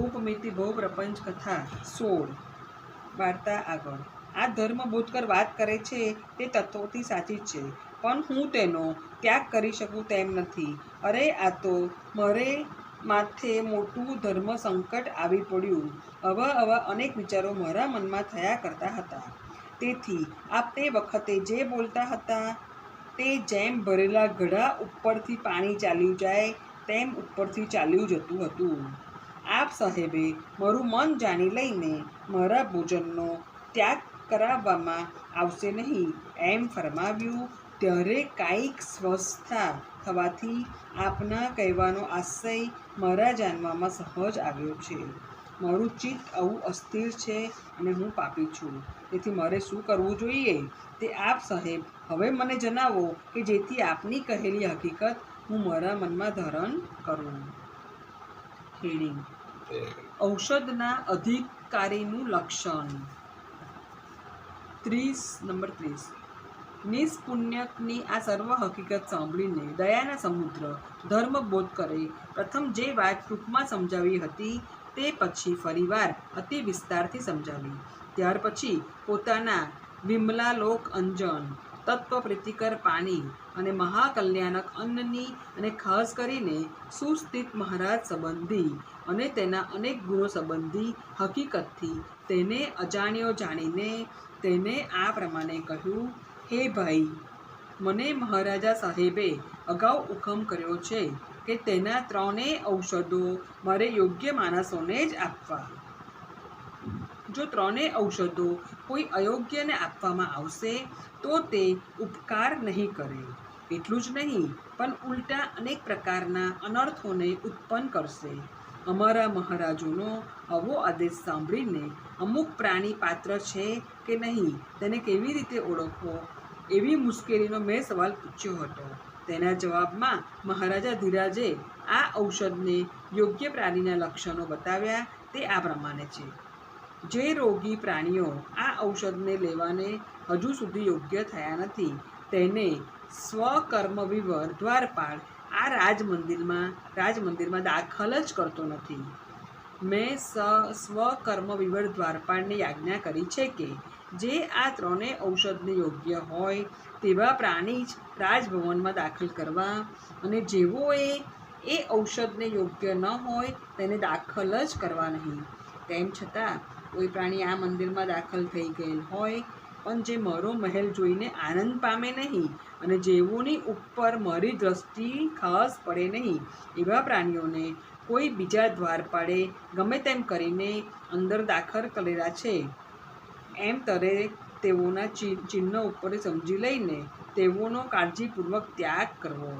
ઉપમિતિ બહુ પ્રપંચ કથા 16 વાર્તા આગળ. આ ધર્મબોધકર વાત કરે છે તે તત્વોથી સાચી જ છે, પણ હું તેનો ત્યાગ કરી શકું તેમ નથી. અરે આ તો મારે માથે મોટું ધર્મ સંકટ આવી પડ્યું. આવા અનેક વિચારો મારા મનમાં થયા કરતા હતા. તેથી આપ તે વખતે જે બોલતા હતા તે જેમ ભરેલા ઘડા ઉપરથી પાણી ચાલ્યું જાય તેમ ઉપરથી ચાલ્યું જતું હતું. આપ સાહેબે મારું મન જાણી લઈને મારા ભોજનનો ત્યાગ કરાવવામાં આવશે નહીં એમ ફરમાવ્યું. ત્યારે કાંઈક સ્વસ્થતા થવાથી આપના કહેવાનો આશય મારા જાણવામાં સહજ આવ્યો છે. મારું ચિત્ત આવું અસ્થિર છે અને હું પાપી છું. તેથી મારે શું કરવું જોઈએ તે આપ સાહેબ હવે મને જણાવો કે જેથી આપની કહેલી હકીકત હું મારા મનમાં ધારણ કરું. હેડિંગ: ઔષધના અધિકારીનું લક્ષણ. 30 નિષ્પુણ્યકની આ સર્વ હકીકત સાંભળીને દયાના સમુદ્ર ધર્મબોધકરે પ્રથમ જે વાત ટૂંકમાં સમજાવી હતી તે પછી ફરીવાર અતિ વિસ્તારથી સમજાવી. ત્યાર પછી પોતાના વિમલાલોક અંજન, તત્વપ્રીતિકર પાણી અને મહાકલ્યાણક અન્નની અને ખાસ કરીને સુસ્થિત મહારાજ સંબંધી અને તેના અનેક ગુણો સંબંધી હકીકતથી તેને અજાણ્યો જાણીને તેને આ પ્રમાણે કહ્યું: હે ભાઈ, મને મહારાજા સાહેબે અગાઉ હુકમ કર્યો છે કે તેના 3 ઔષધો મારે યોગ્ય માણસોને જ આપવા. જો 3 ઔષધો કોઈ અયોગ્યને આપવામાં આવશે તો તે ઉપકાર નહીં કરે. એટલું જ નહીં, પણ ઉલટા અનેક પ્રકારના અનર્થોને ઉત્પન્ન કરશે. અમારા મહારાજોનો આવો આદેશ સાંભળીને અમુક પ્રાણી પાત્ર છે કે નહીં તેને કેવી રીતે ઓળખવો એવી મુશ્કેલીનો મેં સવાલ પૂછ્યો હતો. તેના જવાબમાં મહારાજા ધીરાજે આ ઔષધને યોગ્ય પ્રાણીના લક્ષણો બતાવ્યા. તે આ પ્રમાણે છે: જે રોગી પ્રાણીઓ આ ઔષધને લેવાને હજુ સુધી યોગ્ય થયા નથી તેને સ્વકર્મવિવર દ્વારપાળ આ રાજમંદિરમાં દાખલ જ કરતો નથી. મેં સ્વકર્મવિવર દ્વારપાળને આજ્ઞા કરી છે કે જે આ 3 ઔષધને યોગ્ય હોય તેવા પ્રાણી જ રાજભવનમાં દાખલ કરવા, અને જેઓએ એ ઔષધને યોગ્ય ન હોય તેને દાખલ જ કરવા નહીં. તેમ છતાં કોઈ પ્રાણી આ મંદિરમાં દાખલ થઈ ગયેલ હોય પણ જે મારો મહેલ જોઈને આનંદ પામે નહીં અને જેઓની ઉપર મારી દ્રષ્ટિ ખાસ પડે નહીં એવા પ્રાણીઓને કોઈ બીજા દ્વારપાળે ગમે તેમ કરીને અંદર દાખલ કરેલા છે એમ તરે તેઓના ચિહ્ન ઉપર સમજી લઈને તેઓનો કાળજીપૂર્વક ત્યાગ કરવો.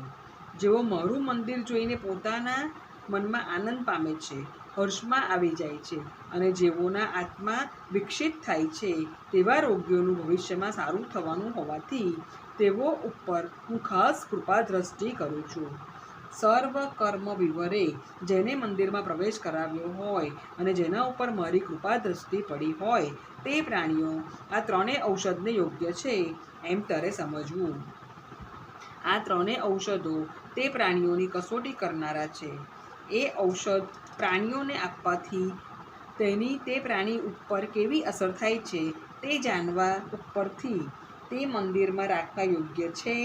જેઓ મારું મંદિર જોઈને પોતાના મનમાં આનંદ પામે છે, હર્ષમાં આવી જાય છે અને જેઓના આત્મા વિકસિત થાય છે તેવા રોગીઓનું ભવિષ્યમાં સારું થવાનું હોવાથી તેઓ ઉપર હું ખાસ કૃપા દ્રષ્ટિ કરું છું. સર્વ કર્મ વિવરે જેને મંદિરમાં પ્રવેશ કરાવ્યો હોય અને જેના ઉપર મારી કૃપા દ્રષ્ટિ પડી હોય તે પ્રાણીઓ આ 3 ઔષધને યોગ્ય છે એમ તરે સમજવું. આ 3 ઔષધો તે પ્રાણીઓની કસોટી કરનારા છે. એ ઔષધ પ્રાણીઓને આપવાથી તેની તે પ્રાણી ઉપર કેવી અસર થાય છે તે જાણવા ઉપરથી તે મંદિરમાં રાખવા યોગ્ય છે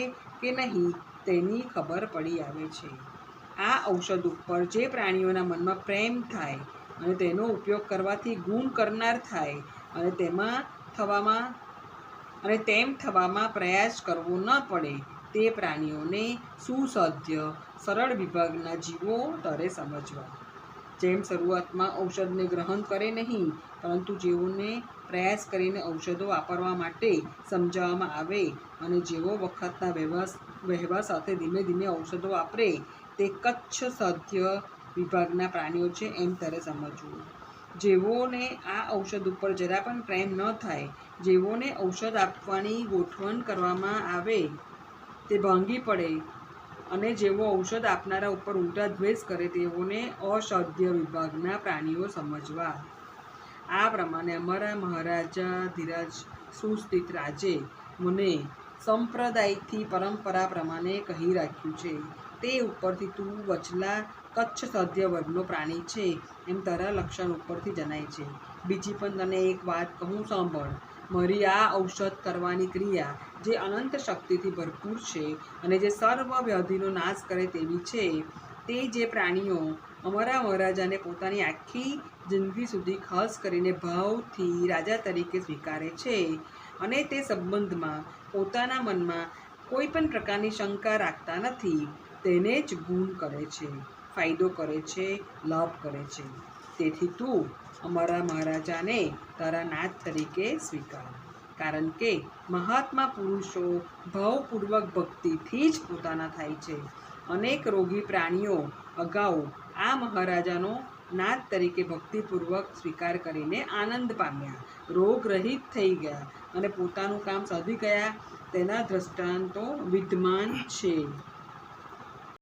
કે નહીં તેની ખબર પડી આવે છે. આ ઔષધ ઉપર જે પ્રાણીઓના મનમાં પ્રેમ થાય અને તેનો ઉપયોગ કરવાથી ગુણ કરનાર થાય અને તેમ થવામાં પ્રયાસ કરવો ન પડે તે પ્રાણીઓને સુસાધ્ય સરળ વિભાગના જીવો તરે સમજવા. જેમ શરૂઆતમાં ઔષધને ગ્રહણ કરે નહીં પરંતુ જેઓને પ્રયાસ કરીને ઔષધો વાપરવા માટે સમજાવવામાં આવે અને જેઓ વખતના વહેવા સાથે ધીમે ધીમે ઔષધો વાપરે તે કચ્છ સાધ્ય વિભાગના પ્રાણીઓ છે એમ તરે સમજવું. જેઓને આ ઔષધ ઉપર જરા પણ પ્રેમ ન થાય, જેઓને ઔષધ આપવાની ગોઠવણ કરવામાં આવે તે ભાંગી પડે અને જેઓ ઔષધ આપનારા ઉપર ઉલટા દ્વેષ કરે તેઓને અસાધ્ય વિભાગના પ્રાણીઓ સમજવા. આ પ્રમાણે અમારા મહારાજા ધીરાજ સુસ્થિત રાજે મને સંપ્રદાયથી પરંપરા પ્રમાણે કહી રાખ્યું છે. તે ઉપરથી તું વચલા કચ્છ સધ્ય વર્ગનો પ્રાણી છે એમ તારા લક્ષણ ઉપરથી જણાય છે. બીજી પણ તને એક વાત કહું, સાંભળ. મારી આ ઔષધ કરવાની ક્રિયા જે અનંત શક્તિથી ભરપૂર છે અને જે સર્વ વ્યાધિનો નાશ કરે તેવી છે, તે જે પ્રાણીઓ અમારા મહારાજાને પોતાની આખી જિંદગી સુધી ખાસ કરીને ભાવથી રાજા તરીકે સ્વીકારે છે અને તે સંબંધમાં પોતાના મનમાં કોઈ પણ પ્રકારની શંકા રાખતા નથી, તેને જ ગુણ કરે છે, ફાયદો કરે છે, લાભ કરે છે. તેથી તું અમારા મહારાજાને તારા નાથ તરીકે સ્વીકાર, કારણ કે મહાત્મા પુરુષો ભાવપૂર્વક ભક્તિથી જ પોતાના થાય છે. અનેક રોગી પ્રાણીઓ અગાઉ આ મહારાજાનો નાથ તરીકે ભક્તિપૂર્વક સ્વીકાર કરીને આનંદ પામ્યા, રોગરહિત થઈ ગયા અને પોતાનું કામ સાધી ગયા. તેના દ્રષ્ટાંતો વિદ્યમાન છે.